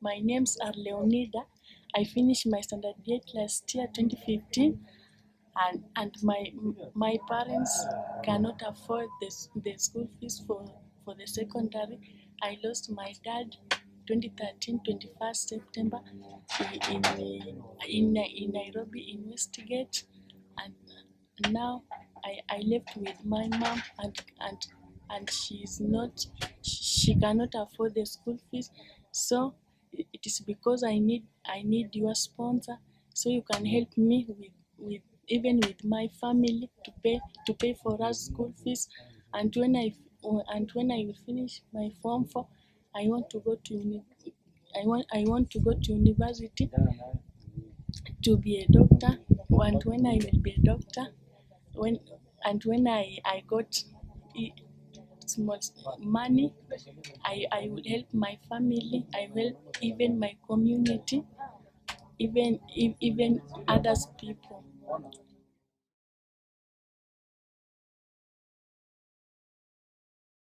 My names are Leonida. I finished my standard 8 last year, 2015, and my parents cannot afford the school fees for the secondary. I lost my dad 2013, 21st September in Nairobi in Westgate, and now I left with my mom and she cannot afford the school fees. So it is because I need your sponsor, so you can help me with even with my family to pay for us school fees. And when I will finish my form 4, I want to go to I want to go to university to be a doctor. And when I will be a doctor, when I got small money, I will help my family, I will help even my community, even others people.